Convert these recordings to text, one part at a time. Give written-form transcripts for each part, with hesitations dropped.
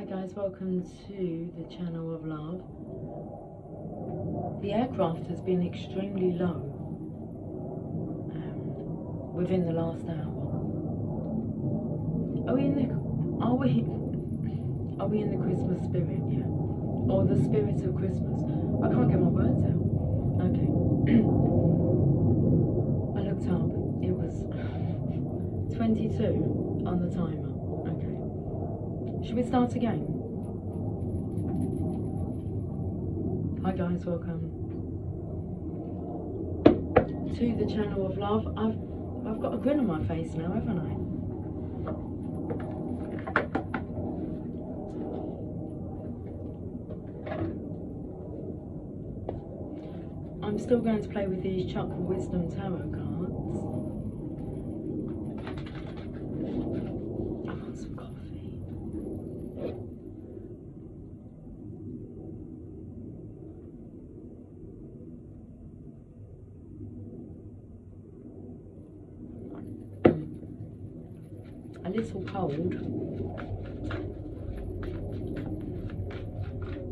guys, welcome to the channel of love. The aircraft has been extremely low within the last hour. Are we in the Christmas spirit? Yeah, or the spirit of Christmas? I can't get my words out. Okay. I looked up. It was 22 on the timer. Okay. Should we start again? Hi guys, welcome to the channel of love. I've got a grin on my face now, haven't I? I'm still going to play with these Chakra Wisdom Tarot cards. I want some coffee. A little cold.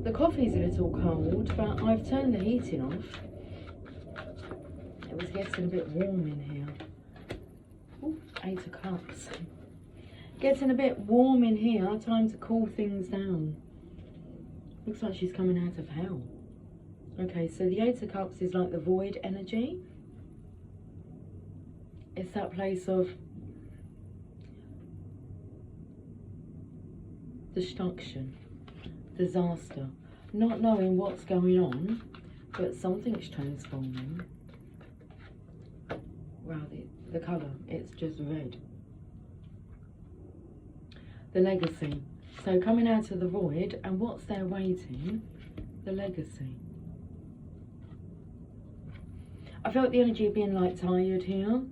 The coffee's a little cold, but I've turned the heating off. It was getting a bit warm in here. Ooh, 8 of Cups. Getting a bit warm in here. Time to cool things down. Looks like she's coming out of hell. Okay, so the 8 of Cups is like the void energy. It's that place of destruction, disaster, not knowing what's going on, but something's transforming. Wow, the colour, it's just red. The legacy. So coming out of the void, and what's there waiting? The legacy. I felt the energy of being like tired here,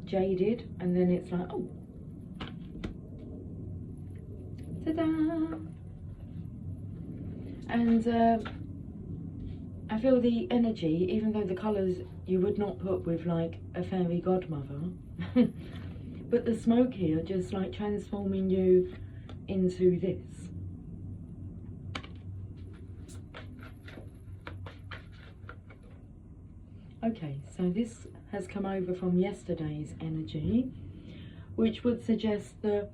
jaded, and then it's like, oh, ta-da! And I feel the energy, even though the colours you would not put with like a fairy godmother, but the smoke here just like transforming you into this. Okay, so this has come over from yesterday's energy, which would suggest the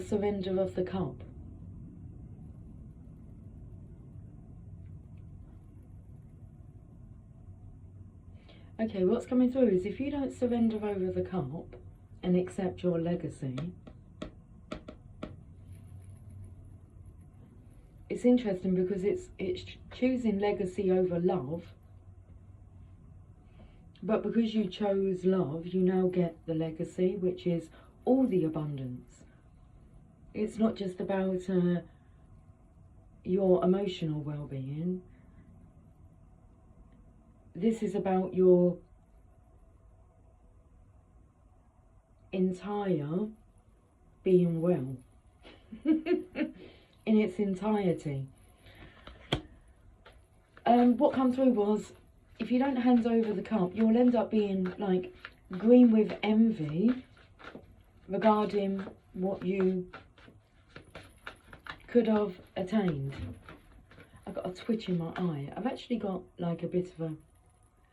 surrender of the cup. Okay, what's coming through is if you don't surrender over the cup and accept your legacy, it's interesting because it's choosing legacy over love, but because you chose love, you now get the legacy, which is all the abundance. It's not just about your emotional well-being. This is about your entire being well in its entirety. What came through was, if you don't hand over the cup, you'll end up being like green with envy regarding what you could have attained. I've got a twitch in my eye. I've actually got like a bit of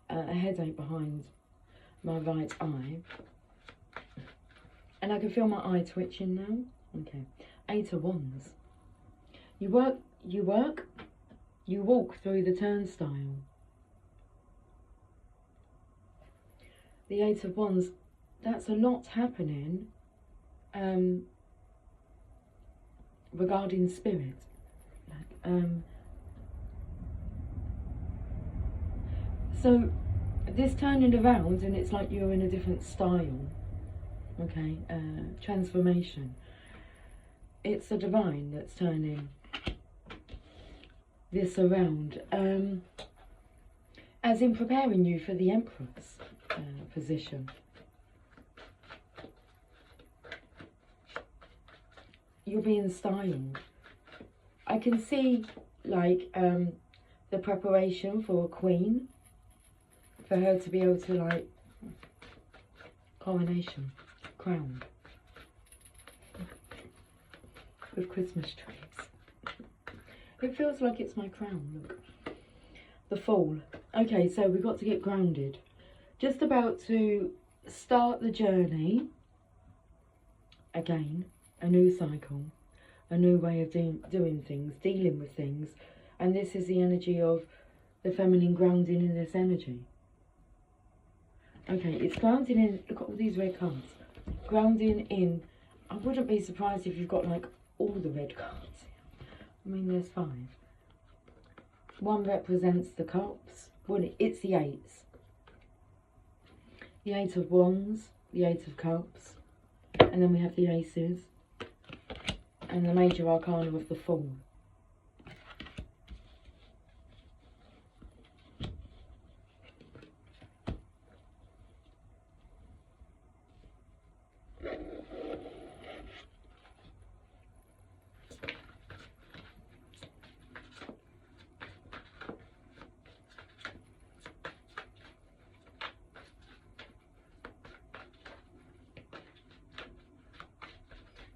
a headache behind my right eye, and I can feel my eye twitching now. Okay, 8 of Wands. You work, you walk through the turnstile. The 8 of Wands, that's a lot happening regarding spirit. So this turning around, and it's like you're in a different style. Okay, transformation. It's the divine that's turning this around, as in preparing you for the Empress position. You're being styled. I can see like the preparation for a queen, for her to be able to like coronation, crown. with Christmas trees. It feels like it's my crown, look. The Fool. Okay, so we've got to get grounded. Just about to start the journey. Again, a new cycle. A new way of doing things, dealing with things. And this is the energy of the feminine grounding in this energy. Okay, it's grounding in, look at all these red cards. Grounding in, I wouldn't be surprised if you've got like all the red cards. I mean, there's 5. 1 represents the cups. Well, it's the 8s. The 8 of wands, the 8 of cups. And then we have the aces. And the major arcana of the Fool.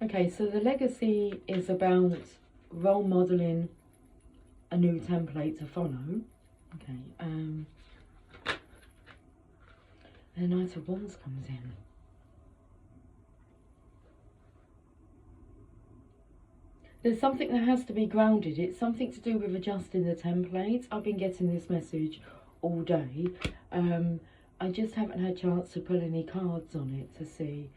Okay, so the legacy is about role modelling a new template to follow. Okay, and the Knight of Wands comes in. There's something that has to be grounded. It's something to do with adjusting the template. I've been getting this message all day. I just haven't had a chance to pull any cards on it to see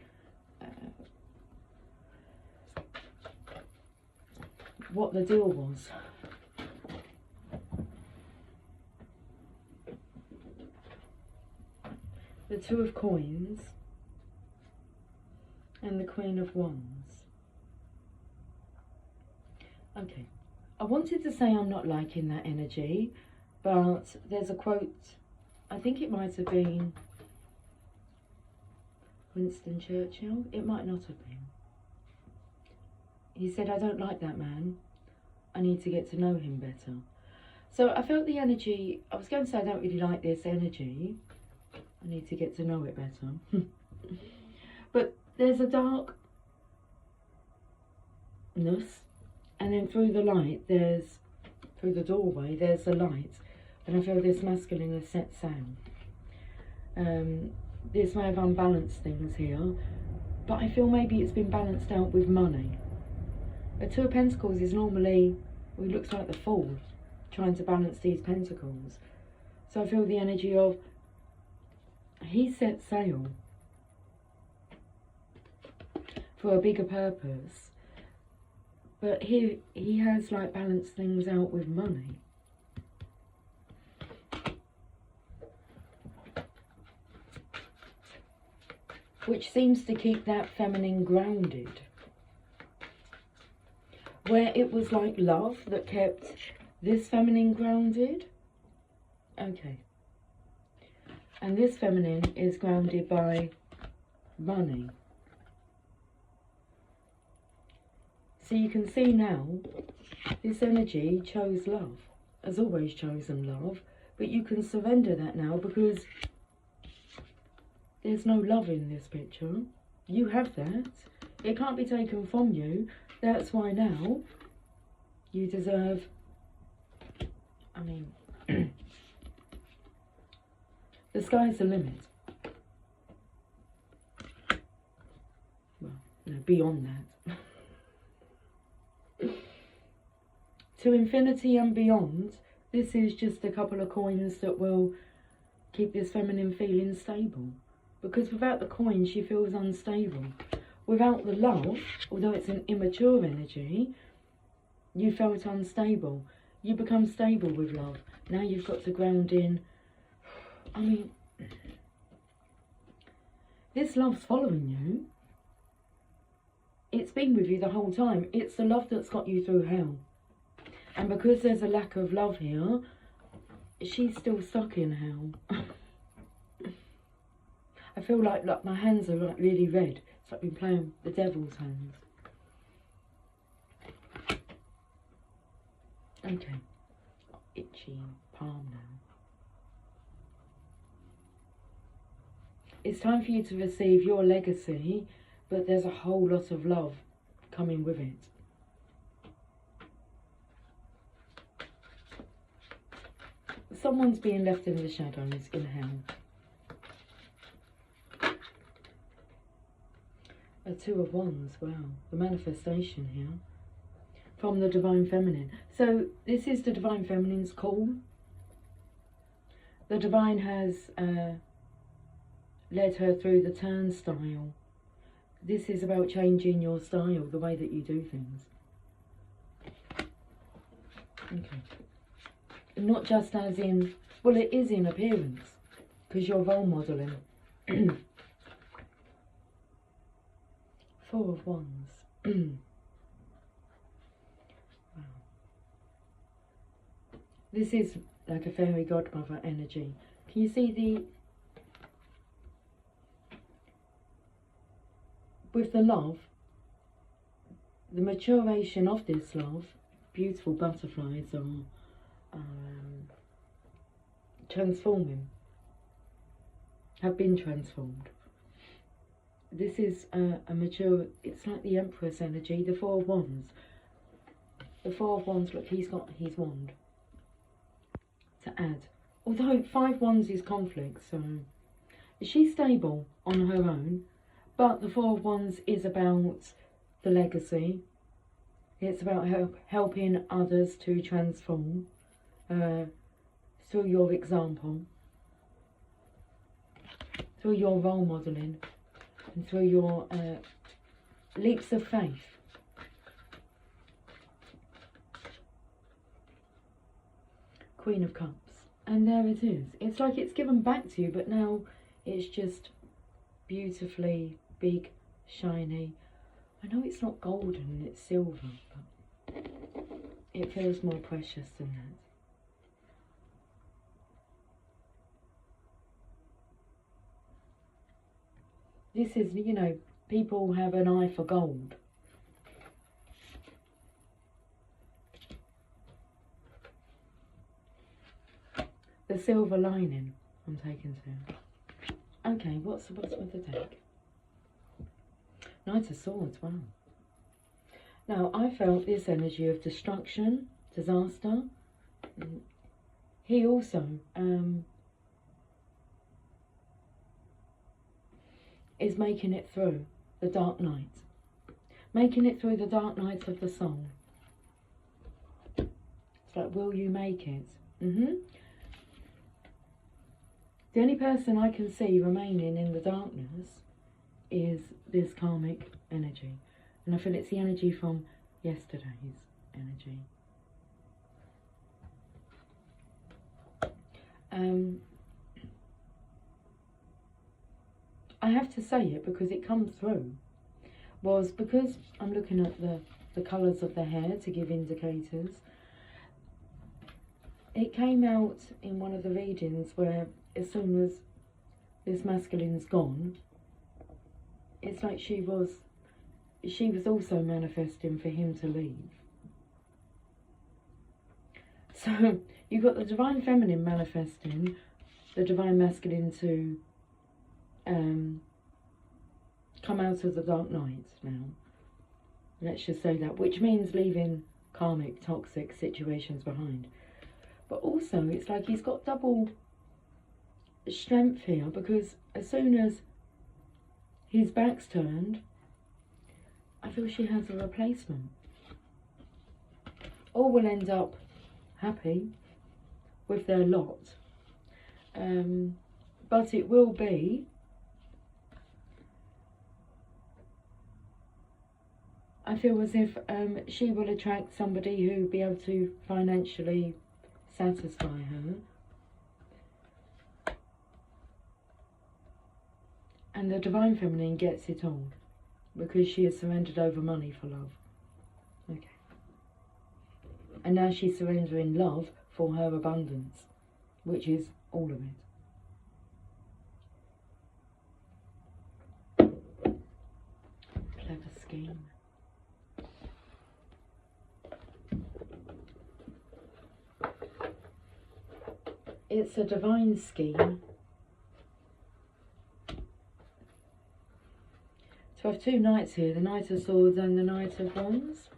what the deal was. The 2 of Coins and the Queen of Wands. Okay, I wanted to say I'm not liking that energy, but there's a quote, I think it might have been Winston Churchill, it might not have been. He said, I don't like that man, I need to get to know him better. So I felt the energy, I was going to say I don't really like this energy, I need to get to know it better. But there's a darkness, and then through the light, through the doorway, there's the light. And I feel this masculine has set sail. This may have unbalanced things here, but I feel maybe it's been balanced out with money. A 2 of Pentacles is normally, well, it looks like the Fool, trying to balance these pentacles. So I feel the energy of, he set sail for a bigger purpose, but he has like balanced things out with money. Which seems to keep that feminine grounded. Where it was like love that kept this feminine grounded. Okay. And this feminine is grounded by money. So you can see now, this energy chose love, has always chosen love, but you can surrender that now because there's no love in this picture. You have that. It can't be taken from you. That's why now you deserve, I mean, the sky's the limit. Well, no, beyond that. To infinity and beyond, this is just a couple of coins that will keep this feminine feeling stable. Because without the coin, she feels unstable. Without the love, although it's an immature energy, you felt unstable. You become stable with love. Now you've got to ground in. I mean, this love's following you. It's been with you the whole time. It's the love that's got you through hell. And because there's a lack of love here, she's still stuck in hell. I feel like my hands are like really red. It's like I've been playing the devil's hands. Okay. Itchy palm now. It's time for you to receive your legacy, but there's a whole lot of love coming with it. someone's being left in the shadows in hell. A Two of Wands, wow, the manifestation here from the Divine Feminine. So this is the Divine Feminine's call. The Divine has led her through the turnstile. This is about changing your style, the way that you do things. Okay. Not just as in, well, it is in appearance, because you're role modelling. Four of Wands. Wow. This is like a fairy godmother energy. Can you see with the love, the maturation of this love, beautiful butterflies are transforming, have been transformed. This is a mature, it's like the Empress energy, the Four of Wands. The Four of Wands, look, he's got his wand to add. Although Five Wands is conflict, so she's stable on her own, but the Four of Wands is about the legacy. It's about helping others to transform through your example, through your role modelling, and through your leaps of faith. Queen of Cups. And there it is. It's like it's given back to you, but now it's just beautifully big, shiny. I know it's not golden, it's silver, but it feels more precious than that. This is, you know, people have an eye for gold. The silver lining, I'm taken to. Okay, what's with the deck? Knight of Swords, wow. Now, I felt this energy of destruction, disaster. He also is making it through the dark night. Making it through the dark night of the soul. It's like, will you make it? The only person I can see remaining in the darkness is this karmic energy. And I feel it's the energy from yesterday's energy. I have to say it because it comes through. Was because I'm looking at the colours of the hair to give indicators. It came out in one of the readings where as soon as this masculine's gone, it's like she was also manifesting for him to leave. So you've got the Divine Feminine manifesting, the Divine Masculine to come out of the dark night now. Let's just say that, which means leaving karmic, toxic situations behind. But also, it's like he's got double strength here, because as soon as his back's turned, I feel she has a replacement. All will end up happy with their lot. But it will be, I feel as if she will attract somebody who will be able to financially satisfy her. And the Divine Feminine gets it all, because she has surrendered over money for love. Okay. And now she's surrendering love for her abundance, which is all of it. Clever scheme. It's a divine scheme to have two knights here, the Knight of Swords and the Knight of Wands.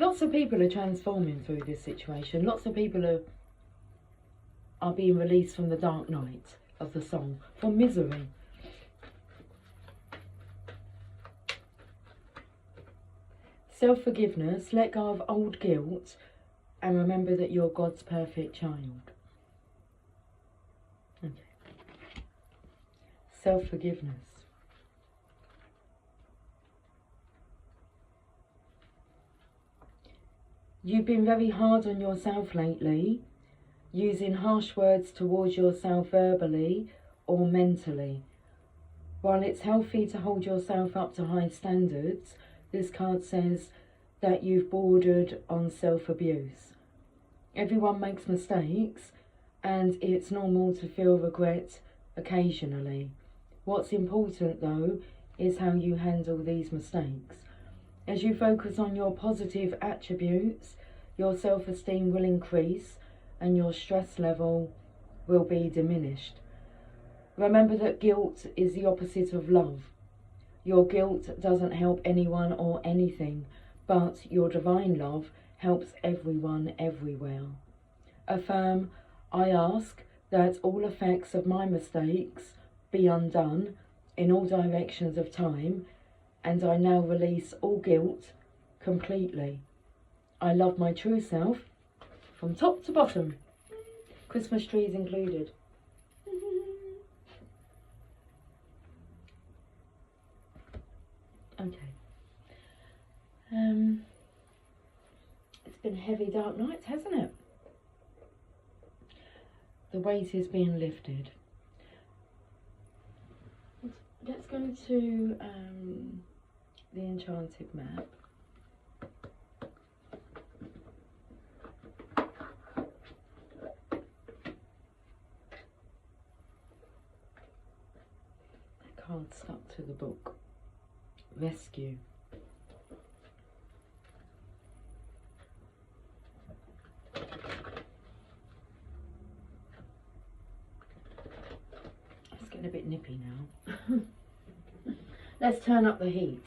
Lots of people are transforming through this situation. Lots of people are being released from the dark night of the soul, from misery. Self-forgiveness, let go of old guilt, and remember that you're God's perfect child. Okay. Self-forgiveness. You've been very hard on yourself lately, using harsh words towards yourself verbally or mentally. While it's healthy to hold yourself up to high standards, this card says that you've bordered on self-abuse. Everyone makes mistakes, and it's normal to feel regret occasionally. What's important, though, is how you handle these mistakes. As you focus on your positive attributes, your self-esteem will increase and your stress level will be diminished. Remember that guilt is the opposite of love. Your guilt doesn't help anyone or anything, but your divine love helps everyone everywhere. Affirm, I ask that all effects of my mistakes be undone in all directions of time, and I now release all guilt completely. I love my true self from top to bottom. Christmas trees included. Okay. It's been heavy, dark nights, hasn't it? The weight is being lifted. Let's go to the enchanted map. That card stuck to the book. Rescue. It's getting a bit nippy now. Let's turn up the heat.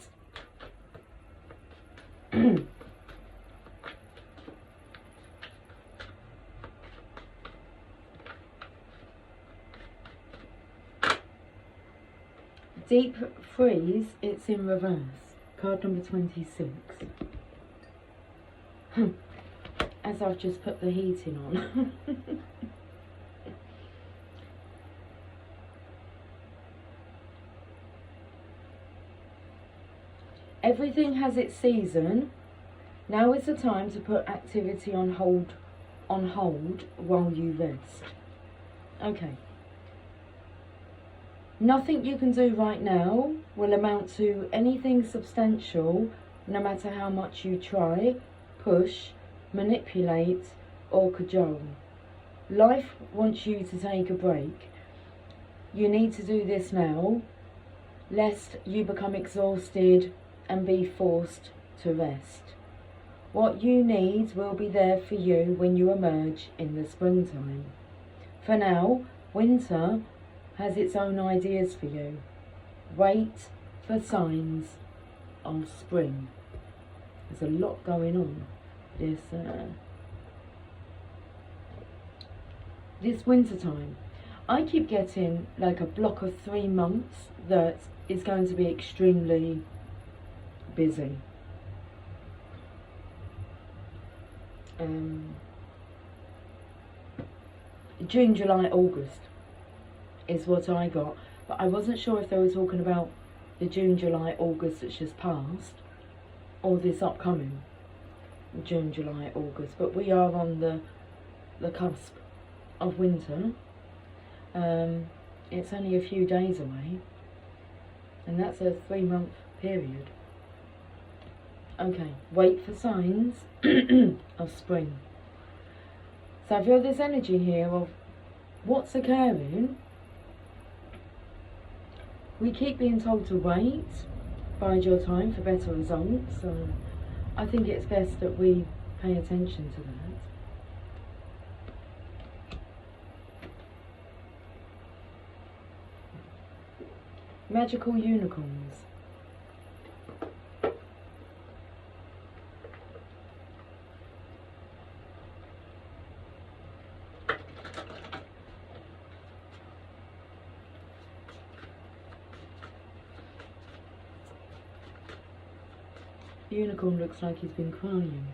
Deep freeze, it's in reverse. Card number 26. As I've just put the heating on. Everything has its season. Now is the time to put activity on hold while you rest. Okay. Nothing you can do right now will amount to anything substantial, no matter how much you try, push, manipulate, or cajole. Life wants you to take a break. You need to do this now, lest you become exhausted and be forced to rest. What you need will be there for you when you emerge in the springtime. For now, winter has its own ideas for you. Wait for signs of spring. There's a lot going on this winter time. I keep getting like a block of 3 months that is going to be extremely busy. June, July, August is what I got, but I wasn't sure if they were talking about the June, July, August that's just passed or this upcoming June, July, August, but we are on the cusp of winter. It's only a few days away, and that's a 3-month period. Okay, wait for signs of spring. So I feel this energy here of what's occurring. We keep being told to wait, bide your time for better results, so I think it's best that we pay attention to that. Magical unicorns. The unicorn looks like he's been crying.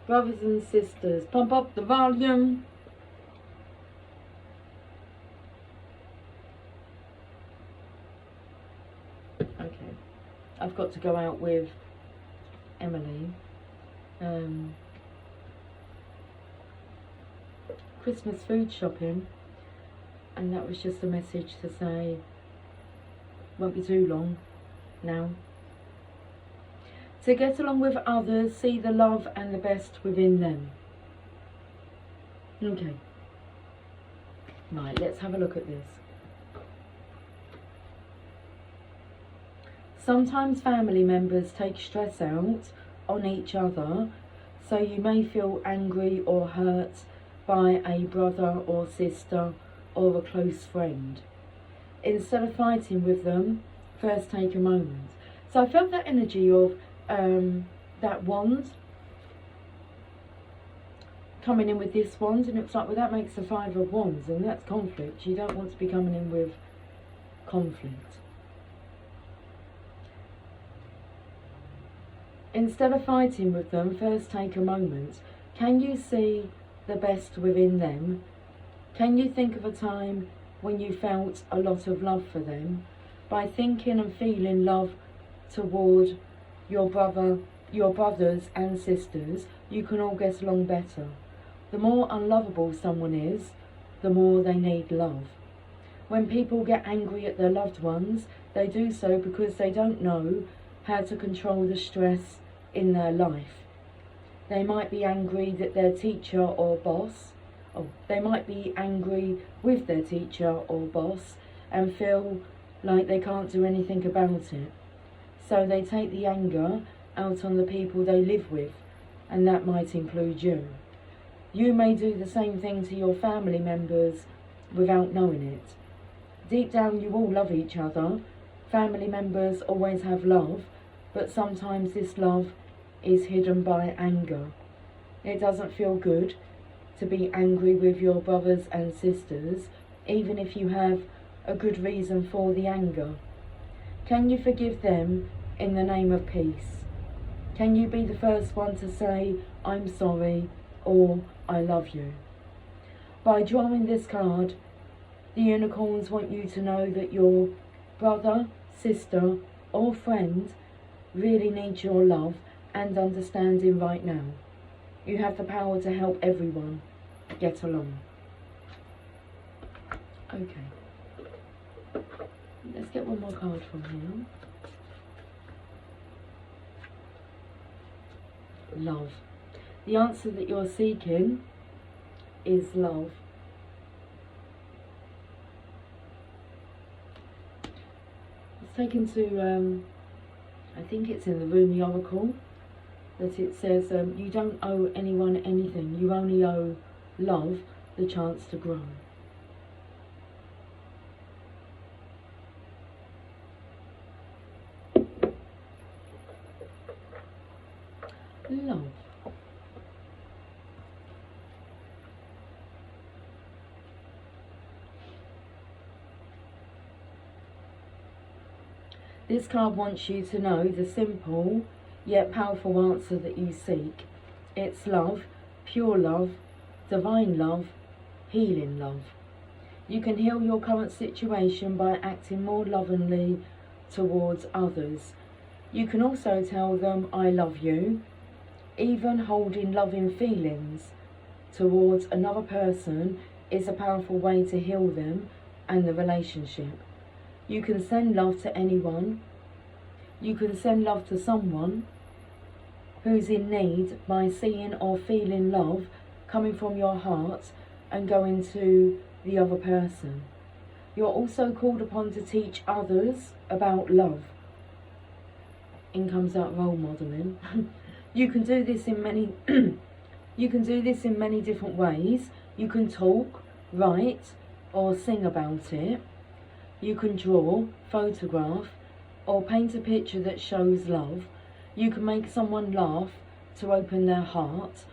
Brothers and sisters, pump up the volume. Okay, I've got to go out with Emily. Christmas food shopping, and that was just a message to say won't be too long now. To get along with others, see the love and the best within them. Okay, right, let's have a look at this. Sometimes family members take stress out on each other, so you may feel angry or hurt by a brother or sister or a close friend. Instead of fighting with them, first take a moment. So I felt that energy of that wand coming in with this wand, and it's like, well, that makes the 5 of wands, and that's conflict. You don't want to be coming in with conflict. Instead of fighting with them, first take a moment. Can you see the best within them? Can you think of a time when you felt a lot of love for them? By thinking and feeling love toward your brothers and sisters, you can all get along better. The more unlovable someone is, the more they need love. When people get angry at their loved ones, they do so because they don't know how to control the stress in their life. They might be angry that their teacher or boss, they might be angry with their teacher or boss and feel like they can't do anything about it. So they take the anger out on the people they live with, and that might include you. You may do the same thing to your family members without knowing it. Deep down you all love each other. Family members always have love, but sometimes this love is hidden by anger. It doesn't feel good to be angry with your brothers and sisters, even if you have a good reason for the anger. Can you forgive them in the name of peace? Can you be the first one to say, I'm sorry, or I love you? By drawing this card, the unicorns want you to know that your brother, sister, or friend really needs your love and understanding right now. You have the power to help everyone get along. Okay. Let's get one more card from here. Love. The answer that you're seeking is love. It's taken to, I think it's in the Rumi Oracle, that it says, you don't owe anyone anything, you only owe love the chance to grow. Love. This card wants you to know the simple yet powerful answer that you seek. It's love, pure love, divine love, healing love. You can heal your current situation by acting more lovingly towards others. You can also tell them, I love you. Even holding loving feelings towards another person is a powerful way to heal them and the relationship. You can send love to anyone. You can send love to someone who's in need by seeing or feeling love coming from your heart and going to the other person. You're also called upon to teach others about love. In comes that role modeling. You can do this in many different ways. You can talk, write, or sing about it. You can draw, photograph, or paint a picture that shows love. You can make someone laugh to open their heart,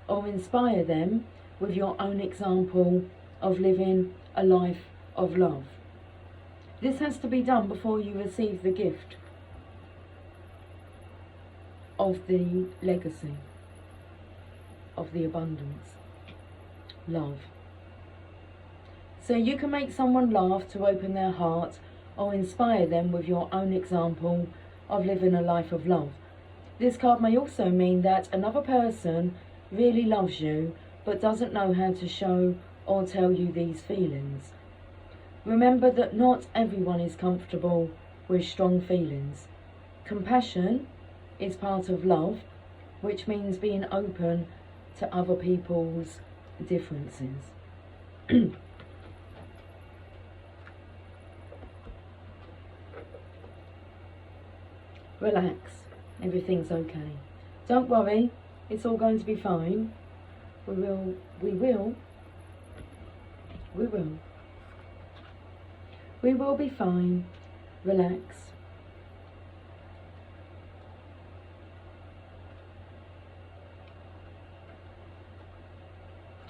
or inspire them with your own example of living a life of love. This has to be done before you receive the gift of the legacy, of the abundance, love. So you can make someone laugh to open their heart or inspire them with your own example of living a life of love. This card may also mean that another person really loves you but doesn't know how to show or tell you these feelings. Remember that not everyone is comfortable with strong feelings. Compassion is part of love, which means being open to other people's differences. Relax, everything's okay. Don't worry, it's all going to be fine. We will. We will be fine. Relax.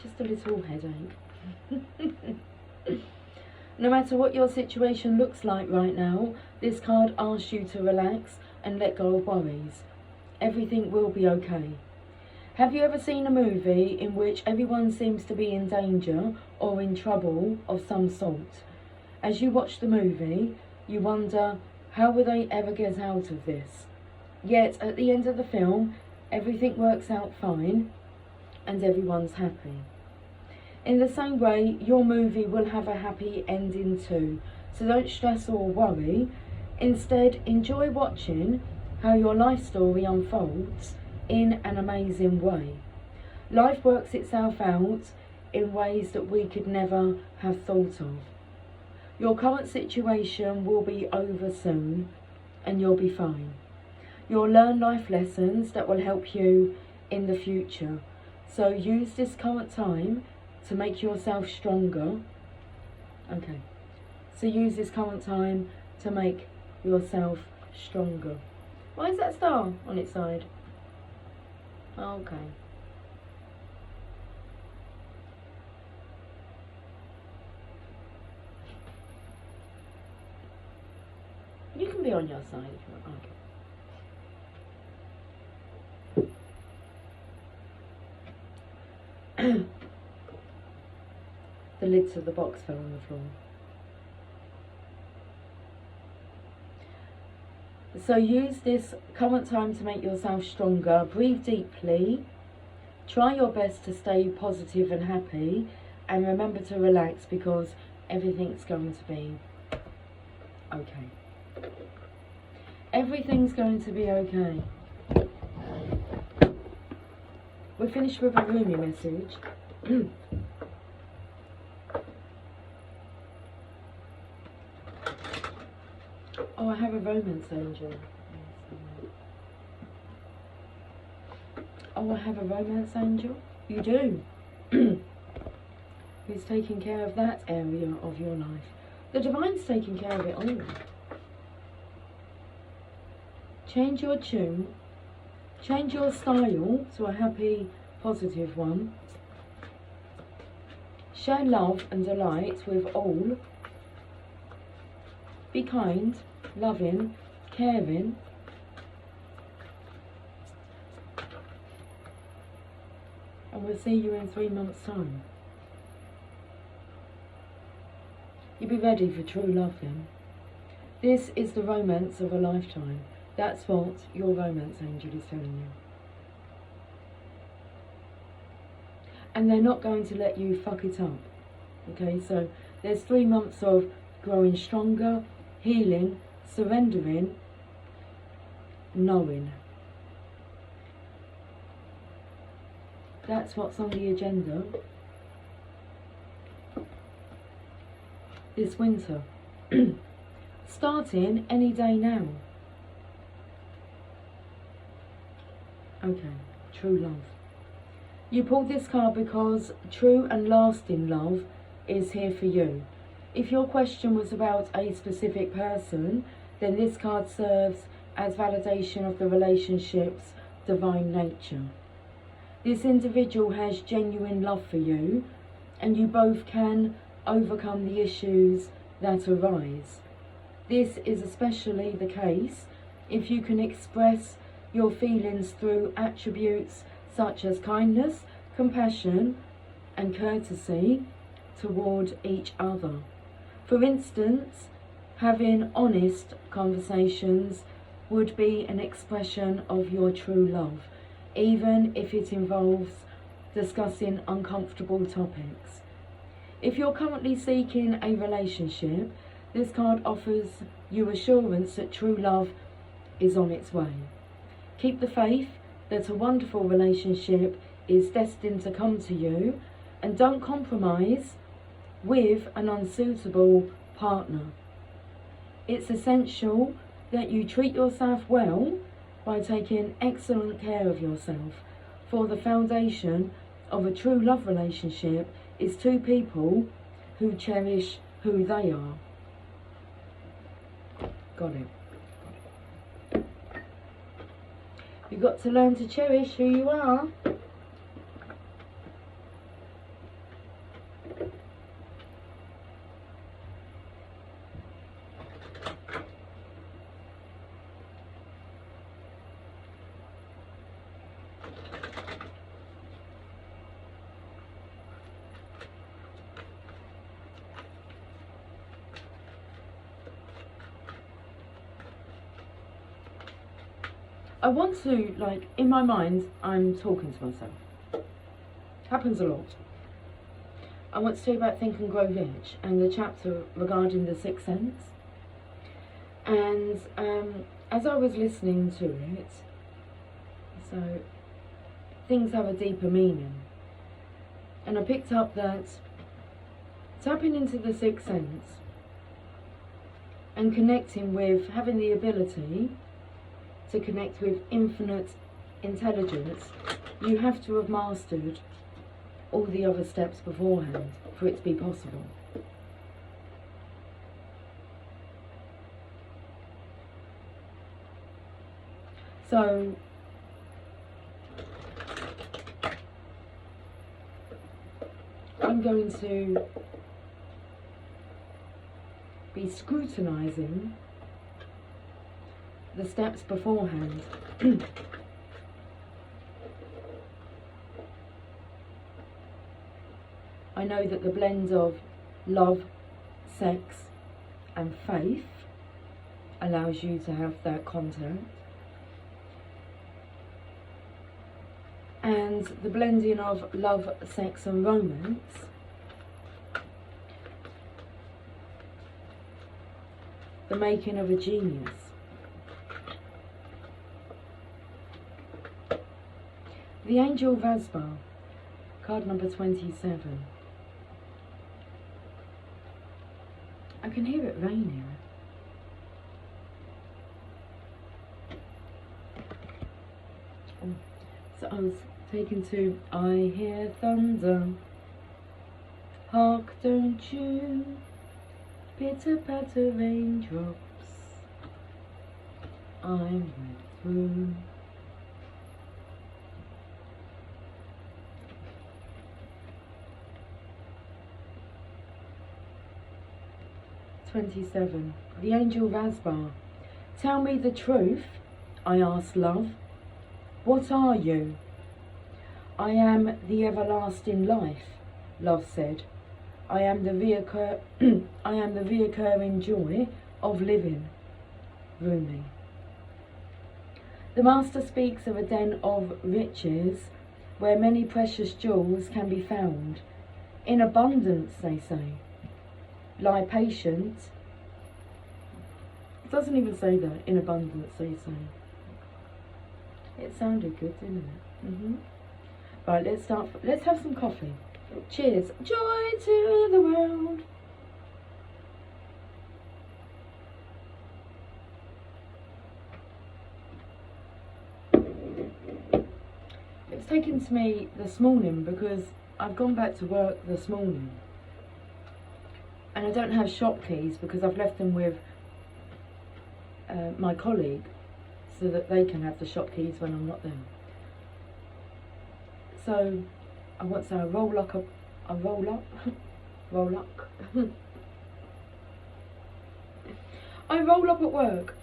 Just a little headache. No matter what your situation looks like right now, this card asks you to relax and let go of worries. Everything will be okay. Have you ever seen a movie in which everyone seems to be in danger or in trouble of some sort? As you watch the movie, you wonder, how will they ever get out of this? Yet, at the end of the film, everything works out fine and everyone's happy. In the same way, your movie will have a happy ending too, so don't stress or worry. Instead, enjoy watching how your life story unfolds in an amazing way. Life works itself out in ways that we could never have thought of. Your current situation will be over soon and you'll be fine. You'll learn life lessons that will help you in the future. So use this current time to make yourself stronger. Okay. So use this current time to make yourself stronger. Why is that star on its side? Okay. You can be on your side if you want. Okay. The lids of the box fell on the floor. So use this current time to make yourself stronger. Breathe deeply. Try your best to stay positive and happy. And remember to relax because everything's going to be okay. Everything's going to be okay. We're finished with a roomy message. Oh, I have a romance angel. Oh, I have a romance angel? You do? Who's taking care of that area of your life? The Divine's taking care of it all. Change your tune. Change your style to a happy, positive one. Share love and delight with all. Be kind, loving, caring. And we'll see you in 3 months' time. You'll be ready for true love then. This is the romance of a lifetime. That's what your romance angel is telling you. And they're not going to let you fuck it up. Okay, so there's 3 months of growing stronger, healing, surrendering, knowing. That's what's on the agenda this winter. Starting any day now. Okay, true love. You pulled this card because true and lasting love is here for you. If your question was about a specific person, then this card serves as validation of the relationship's divine nature. This individual has genuine love for you, and you both can overcome the issues that arise. This is especially the case if you can express your feelings through attributes such as kindness, compassion, and courtesy toward each other. For instance, having honest conversations would be an expression of your true love, even if it involves discussing uncomfortable topics. If you're currently seeking a relationship, this card offers you assurance that true love is on its way. Keep the faith that a wonderful relationship is destined to come to you, and don't compromise with an unsuitable partner. It's essential that you treat yourself well by taking excellent care of yourself, for the foundation of a true love relationship is two people who cherish who they are. Got it. You've got to learn to cherish who you are. I want to, like, in my mind, I'm talking to myself. Happens a lot. I want to talk about Think and Grow Rich and the chapter regarding the sixth sense. And as I was listening to it, so things have a deeper meaning. And I picked up that tapping into the sixth sense and connecting with, having the ability to connect with infinite intelligence, you have to have mastered all the other steps beforehand for it to be possible. So I'm going to be scrutinizing the steps beforehand. I know that the blend of love, sex and faith allows you to have that contact, and the blending of love, sex and romance the making of a genius. The Angel Vasbar, card number 27. I can hear it raining. Oh, so I was taken to I hear thunder. Hark, don't you? Pitter patter raindrops. I'm wet through. The Angel Vasbar. Tell me the truth, I asked love. What are you? I am the everlasting life, love said. I am the reoccurring joy of living. Rumi. The Master speaks of a den of riches where many precious jewels can be found. In abundance, they say. Lie patient. It doesn't even say that. In abundance, they say. It sounded good, didn't it? Right, let's start. Let's have some coffee. Cheers. Joy to the world. It's taken to me this morning because I've gone back to work this morning. And I don't have shop keys because I've left them with my colleague so that they can have the shop keys when I'm not there. So I want to say I roll up, roll up. I roll up at work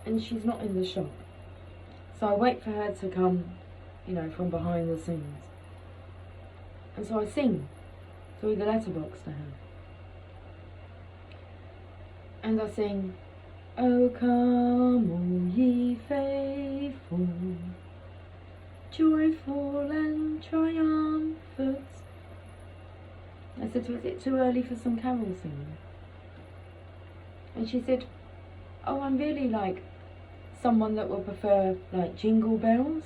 and she's not in the shop. So I wait for her to come, you know, from behind the scenes. And so I sing through the letterbox to her. And I sing, "Oh come all ye faithful, joyful and triumphant." I said, "Was it too early for some carol singing?" And she said, "Oh, I'm really like someone that would prefer like jingle bells."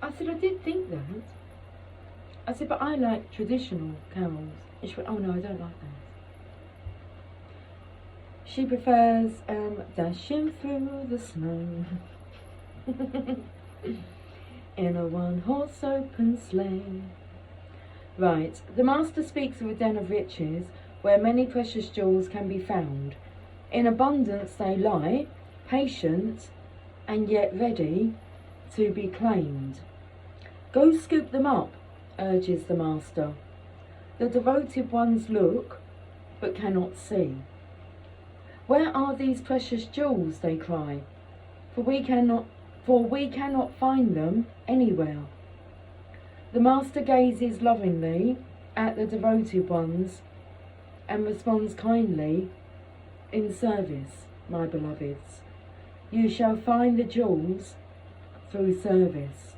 I said, "I did think that." I said, "But I like traditional carols." And she went, "Oh no, I don't like those." She prefers dashing through the snow in a one-horse open sleigh. Right, the Master speaks of a den of riches where many precious jewels can be found. In abundance they lie, patient and yet ready to be claimed. Go scoop them up, urges the Master. The devoted ones look, but cannot see. Where are these precious jewels, they cry, for we cannot find them anywhere. The Master gazes lovingly at the devoted ones and responds kindly, "In service, my beloveds, you shall find the jewels through service.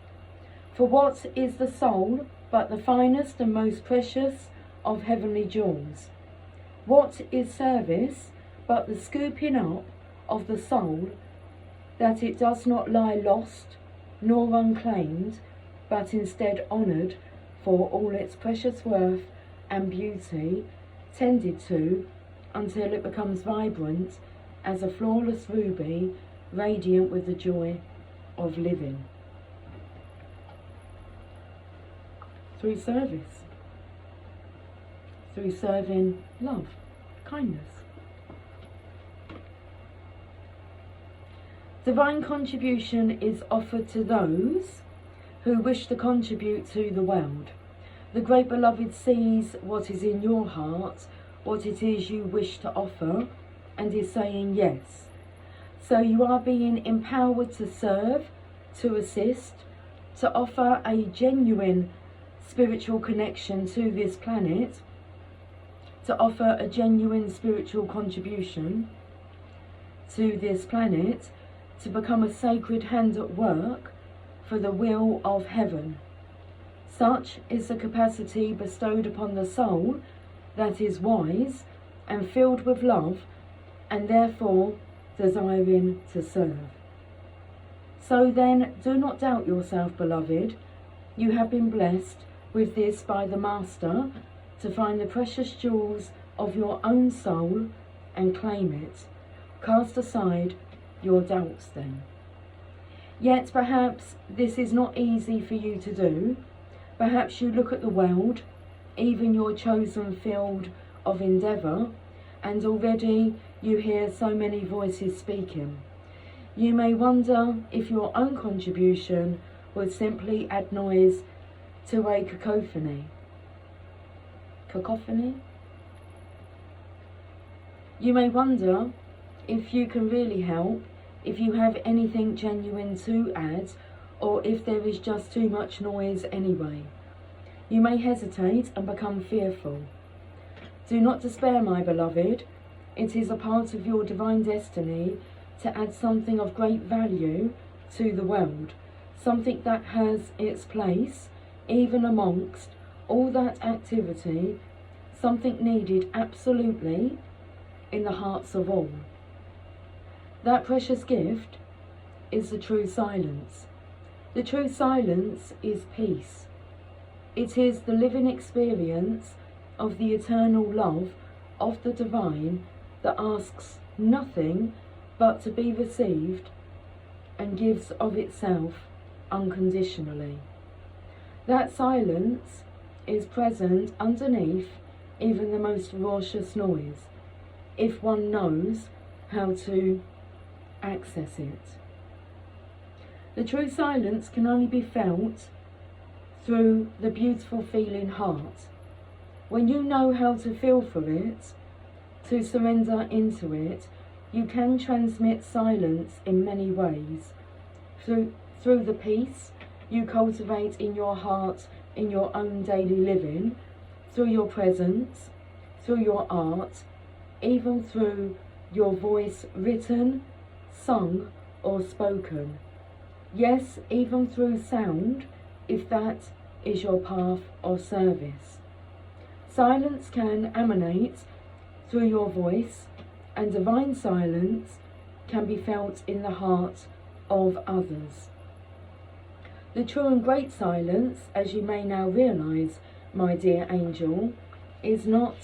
For what is the soul but the finest and most precious of heavenly jewels? What is service but the scooping up of the soul, that it does not lie lost nor unclaimed, but instead honoured for all its precious worth and beauty, tended to until it becomes vibrant as a flawless ruby, radiant with the joy of living." Through service, through serving love, kindness. Divine contribution is offered to those who wish to contribute to the world. The Great Beloved sees what is in your heart, what it is you wish to offer, and is saying yes. So you are being empowered to serve, to assist, to offer a genuine spiritual connection to this planet, to offer a genuine spiritual contribution to this planet, to become a sacred hand at work for the will of heaven. Such is the capacity bestowed upon the soul that is wise and filled with love, and therefore desiring to serve. So then, do not doubt yourself, beloved. You have been blessed with this by the Master, to find the precious jewels of your own soul and claim it. Cast aside your doubts then. Yet perhaps this is not easy for you to do. Perhaps you look at the world, even your chosen field of endeavour, and already you hear so many voices speaking. You may wonder if your own contribution would simply add noise to a cacophony. Cacophony? You may wonder if you can really help, if you have anything genuine to add, or if there is just too much noise anyway. You may hesitate and become fearful. Do not despair, my beloved. It is a part of your divine destiny to add something of great value to the world, something that has its place even amongst all that activity, something needed absolutely in the hearts of all. That precious gift is the true silence. The true silence is peace. It is the living experience of the eternal love of the divine that asks nothing but to be received and gives of itself unconditionally. That silence is present underneath even the most raucous noise, if one knows how to access it. The true silence can only be felt through the beautiful feeling heart. When you know how to feel for it, to surrender into it, you can transmit silence in many ways. Through the peace you cultivate in your heart, in your own daily living, through your presence, through your art, even through your voice, written, sung or spoken. Yes, even through sound, if that is your path of service. Silence can emanate through your voice, and divine silence can be felt in the heart of others. The true and great silence, as you may now realise, my dear angel, is not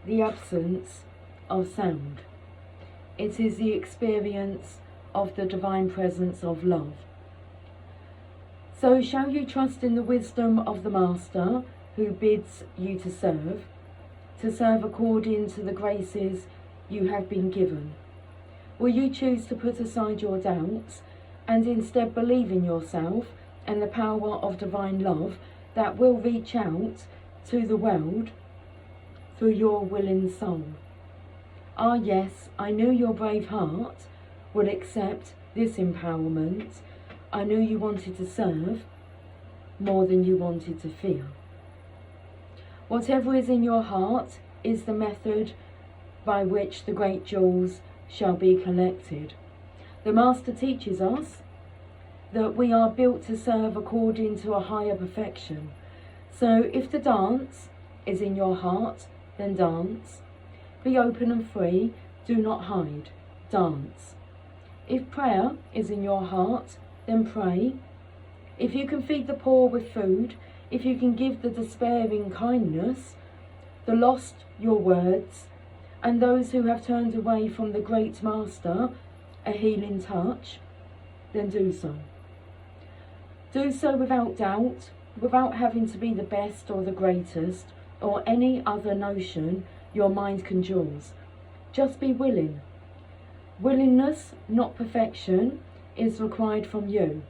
the absence of sound. It is the experience of the divine presence of love. So shall you trust in the wisdom of the Master who bids you to serve according to the graces you have been given? Will you choose to put aside your doubts and instead believe in yourself and the power of divine love that will reach out to the world through your willing soul? Ah yes, I knew your brave heart would accept this empowerment. I knew you wanted to serve more than you wanted to fear. Whatever is in your heart is the method by which the great jewels shall be collected. The Master teaches us that we are built to serve according to a higher perfection. So if the dance is in your heart, then dance. Be open and free, do not hide, dance. If prayer is in your heart, then pray. If you can feed the poor with food, if you can give the despairing kindness, the lost your words, and those who have turned away from the great Master a healing touch, then do so. Do so without doubt, without having to be the best or the greatest, or any other notion your mind conjures. Just be willing. Willingness, not perfection, is required from you.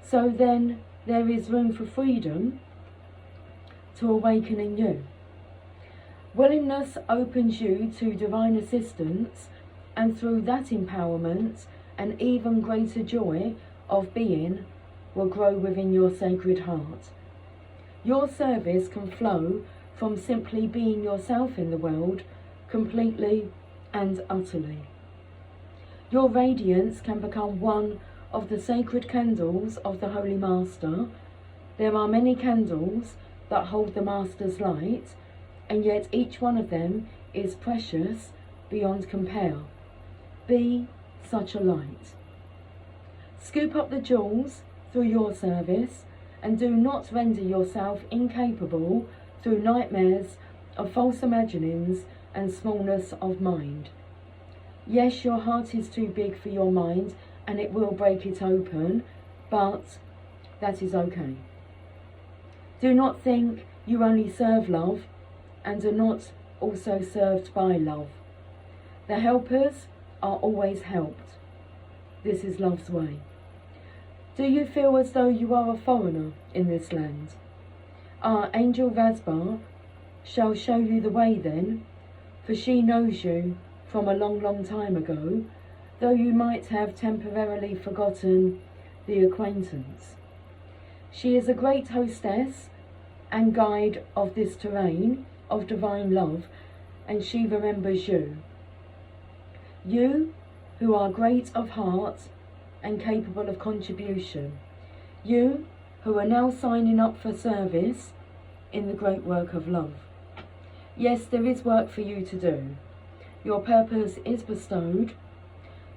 So then there is room for freedom to awaken in you. Willingness opens you to divine assistance, and through that empowerment, an even greater joy of being will grow within your sacred heart. Your service can flow from simply being yourself in the world, completely and utterly. Your radiance can become one of the sacred candles of the Holy Master. There are many candles that hold the Master's light, and yet each one of them is precious beyond compare. Be such a light. Scoop up the jewels through your service, and do not render yourself incapable through nightmares of false imaginings and smallness of mind. Yes, your heart is too big for your mind, and it will break it open, but that is okay. Do not think you only serve love and are not also served by love. The helpers are always helped. This is love's way. Do you feel as though you are a foreigner in this land? Our angel Vasbar shall show you the way then, for she knows you from a long, long time ago, though you might have temporarily forgotten the acquaintance. She is a great hostess and guide of this terrain of divine love, and she remembers you. You who are great of heart and capable of contribution. You who are now signing up for service in the great work of love. Yes, there is work for you to do. Your purpose is bestowed.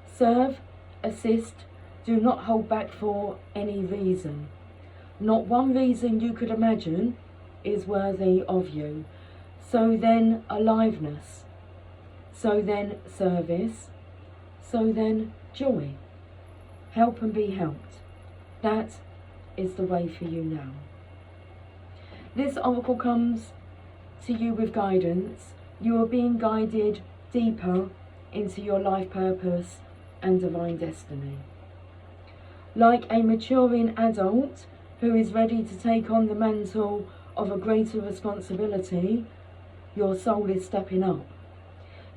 Serve, assist, do not hold back for any reason. Not one reason you could imagine is worthy of you. So then aliveness, so then service, so then joy. Help and be helped. That is the way for you now. This oracle comes to you with guidance. You are being guided deeper into your life purpose and divine destiny. Like a maturing adult, who is ready to take on the mantle of a greater responsibility, your soul is stepping up.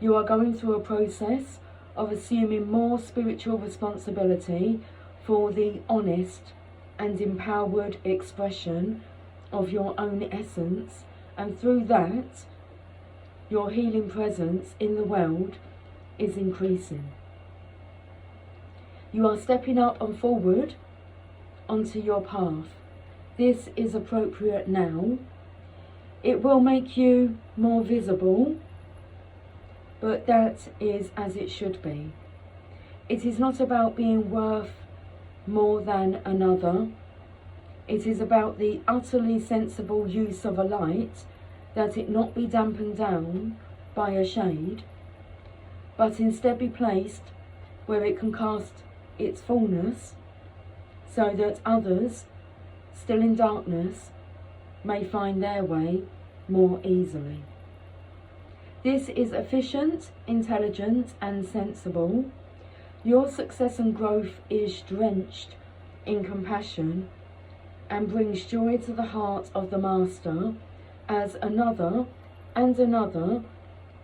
You are going through a process of assuming more spiritual responsibility for the honest and empowered expression of your own essence, and through that, your healing presence in the world is increasing. You are stepping up and forward onto your path. This is appropriate now. It will make you more visible, but that is as it should be. It is not about being worth more than another. It is about the utterly sensible use of a light, that it not be dampened down by a shade, but instead be placed where it can cast its fullness, so that others, still in darkness, may find their way more easily. This is efficient, intelligent, and sensible. Your success and growth is drenched in compassion and brings joy to the heart of the Master, as another and another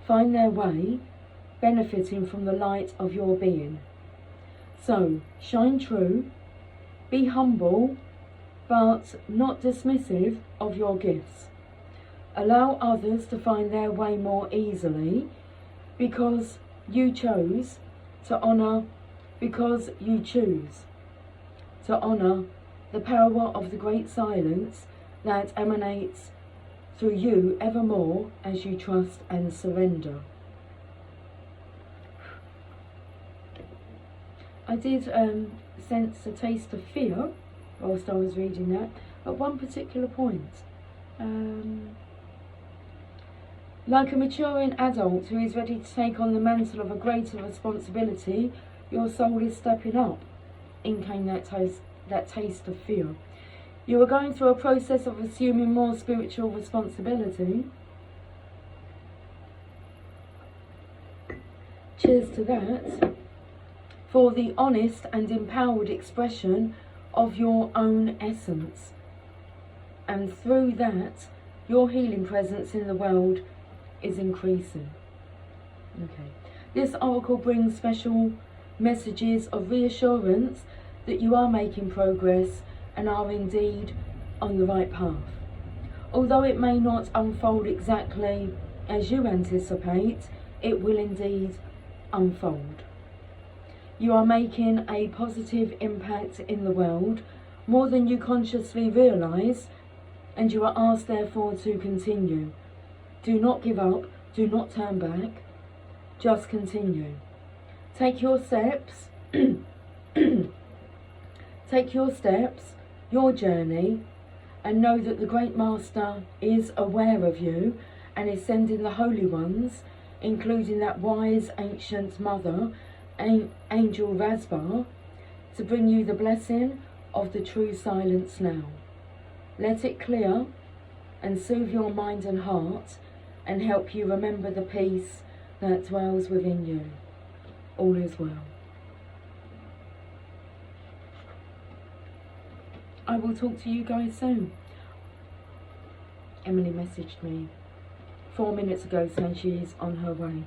find their way, benefiting from the light of your being. So, shine true, be humble, but not dismissive of your gifts. Allow others to find their way more easily, because you chose to honour, because you choose to honour the power of the great silence that emanates through you evermore as you trust and surrender. I did sense a taste of fear whilst I was reading that at one particular point. Like a maturing adult who is ready to take on the mantle of a greater responsibility, your soul is stepping up. In came that taste of fear. You are going through a process of assuming more spiritual responsibility. Cheers to that. For the honest and empowered expression of your own essence. And through that, your healing presence in the world is increasing. Okay. This oracle brings special messages of reassurance that you are making progress and are indeed on the right path. Although it may not unfold exactly as you anticipate, it will indeed unfold. You are making a positive impact in the world, more than you consciously realise, and you are asked therefore to continue. Do not give up, do not turn back, just continue. Take your steps, take your steps, your journey, and know that the Great Master is aware of you and is sending the Holy Ones, including that wise ancient mother, Angel Rasbar, to bring you the blessing of the true silence now. Let it clear and soothe your mind and heart and help you remember the peace that dwells within you. All is well. I will talk to you guys soon. Emily messaged me 4 minutes ago saying she's on her way.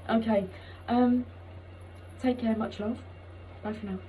Okay, take care, much love. Bye for now.